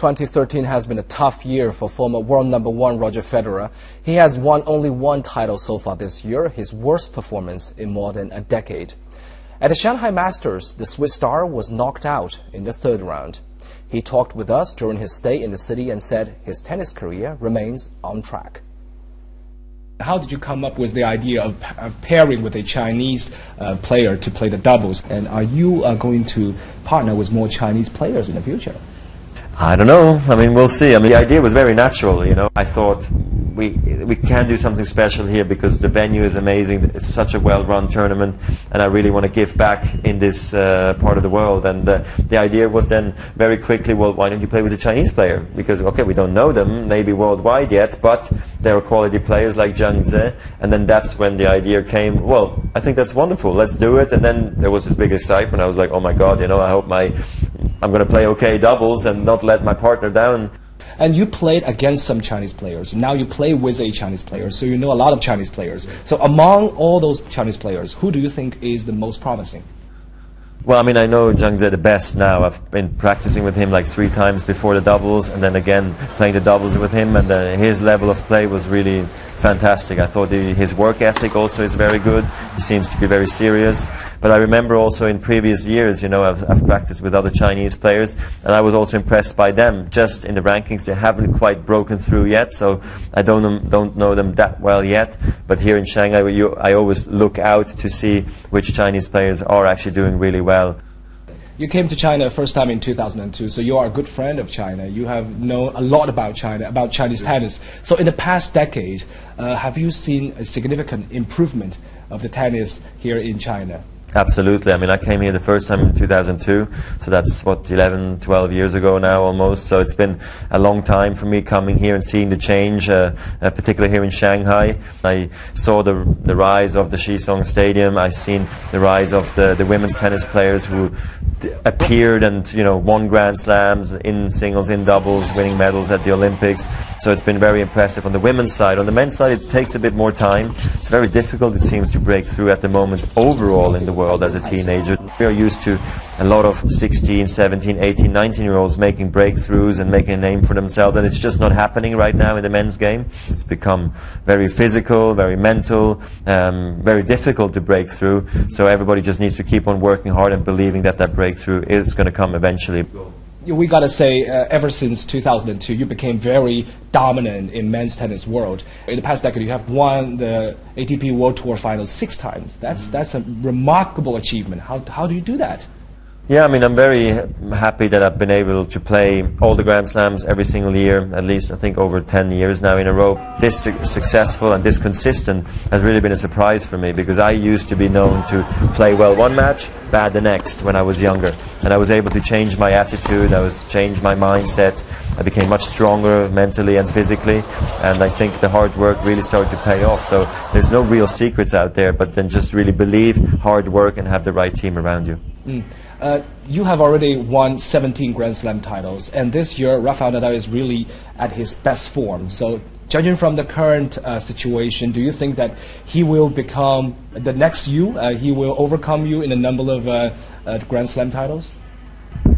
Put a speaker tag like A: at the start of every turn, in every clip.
A: 2013 has been a tough year for former world number one Roger Federer. He has won only one title so far this year, his worst performance in more than a decade. At the Shanghai Masters, the Swiss star was knocked out in the third round. He talked with us during his stay in the city and said his tennis career remains on track.
B: How did you come up with the idea of pairing with a Chinese player to play the doubles? And are you going to partner with more Chinese players in the future?
C: I don't know. I mean, we'll see. I mean, the idea was very natural, you know. I thought we can do something special here because the venue is amazing. It's such a well-run tournament, and I really want to give back in this part of the world. And the idea was then very quickly, well, why don't you play with a Chinese player? Because, okay, we don't know them, maybe worldwide yet, but they're quality players like Zhang Ze. And then that's when the idea came, well, I think that's wonderful. Let's do it. And then there was this big excitement. I was like, oh my God, you know, I hope I'm going to play okay doubles and not let my partner down.
B: And you played against some Chinese players. Now you play with a Chinese player, so you know a lot of Chinese players. So among all those Chinese players, who do you think is the most promising?
C: Well, I mean, I know Zhang Ze the best now. I've been practicing with him like 3 times before the doubles, and then again playing the doubles with him, and his level of play was really fantastic. I thought his work ethic also is very good. He seems to be very serious. But I remember also in previous years, you know, I've practiced with other Chinese players, and I was also impressed by them. Just in the rankings, they haven't quite broken through yet, so I don't know them that well yet. But here in Shanghai, I always look out to see which Chinese players are actually doing really well.
B: You came to China first time in 2002, so you are a good friend of China. You have known a lot about China, about Chinese tennis. So in the past decade, have you seen a significant improvement of the tennis here in China?
C: Absolutely. I mean, I came here the first time in 2002, so that's, what, 11, 12 years ago now almost. So it's been a long time for me coming here and seeing the change, particularly here in Shanghai. I saw the rise of the Xisong Stadium. I've seen the rise of the women's tennis players who appeared and, you know, won Grand Slams in singles, in doubles, winning medals at the Olympics. So it's been very impressive on the women's side. On the men's side, it takes a bit more time. It's very difficult, it seems, to break through at the moment overall in the world as a teenager. We are used to a lot of 16, 17, 18, 19-year-olds making breakthroughs and making a name for themselves, and it's just not happening right now in the men's game. It's become very physical, very mental, very difficult to break through. So everybody just needs to keep on working hard and believing that that breakthrough is going to come eventually.
B: We got to say, ever since 2002, you became very dominant in men's tennis world. In the past decade, you have won the ATP World Tour Finals 6 times. That's a remarkable achievement. How do you do that?
C: Yeah, I mean, I'm very happy that I've been able to play all the Grand Slams every single year, at least I think over 10 years now in a row. This successful and this consistent has really been a surprise for me, because I used to be known to play well one match, bad the next when I was younger. And I was able to change my attitude, change my mindset. I became much stronger mentally and physically, and I think the hard work really started to pay off. So there's no real secrets out there, but then just really believe, hard work, and have the right team around you.
B: You have already won 17 Grand Slam titles, and this year Rafael Nadal is really at his best form. So judging from the current situation, do you think that he will become the next you? He will overcome you in a number of Grand Slam titles?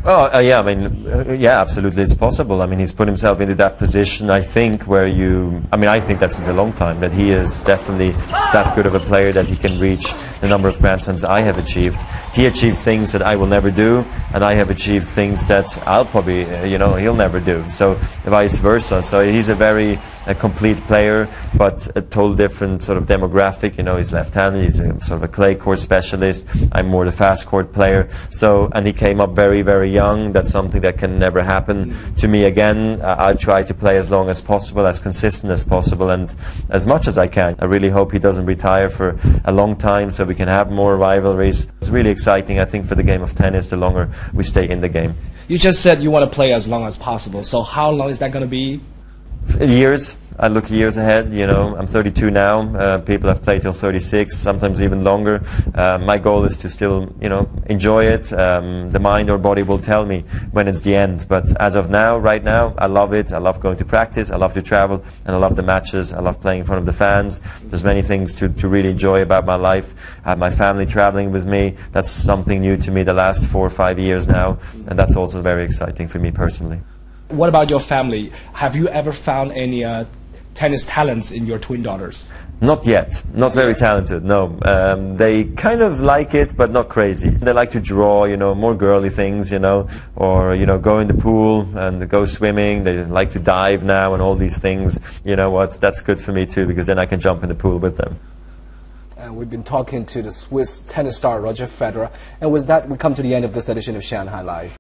C: Oh, yeah, I mean, yeah, absolutely, it's possible. I mean, he's put himself into that position, I think, where I think that since a long time, that he is definitely that good of a player that he can reach the number of Grand Slams I have achieved. He achieved things that I will never do, and I have achieved things that I'll probably, he'll never do. So vice versa. So he's a complete player, but a total different sort of demographic. You know, he's left-handed, he's sort of a clay court specialist. I'm more the fast court player. So, and he came up very, very young. That's something that can never happen to me again. I'll try to play as long as possible, as consistent as possible, and as much as I can. I really hope he doesn't retire for a long time so we can have more rivalries. It's really exciting, I think, for the game of tennis, the longer we stay in the game.
B: You just said you want to play as long as possible. So how long is that going to be?
C: Years. I look years ahead, you know. I'm 32 now. People have played till 36, sometimes even longer. My goal is to still, enjoy it. The mind or body will tell me when it's the end. But as of now, right now, I love it. I love going to practice. I love to travel. And I love the matches. I love playing in front of the fans. There's many things to really enjoy about my life. I have my family traveling with me. That's something new to me the last 4 or 5 years now. And that's also very exciting for me personally.
B: What about your family? Have you ever found any tennis talents in your twin daughters?
C: Not yet. Not very talented, no. They kind of like it, but not crazy. They like to draw, more girly things, or, go in the pool and go swimming. They like to dive now and all these things. You know what? That's good for me too, because then I can jump in the pool with them.
A: And we've been talking to the Swiss tennis star Roger Federer. And with that, we come to the end of this edition of Shanghai Live.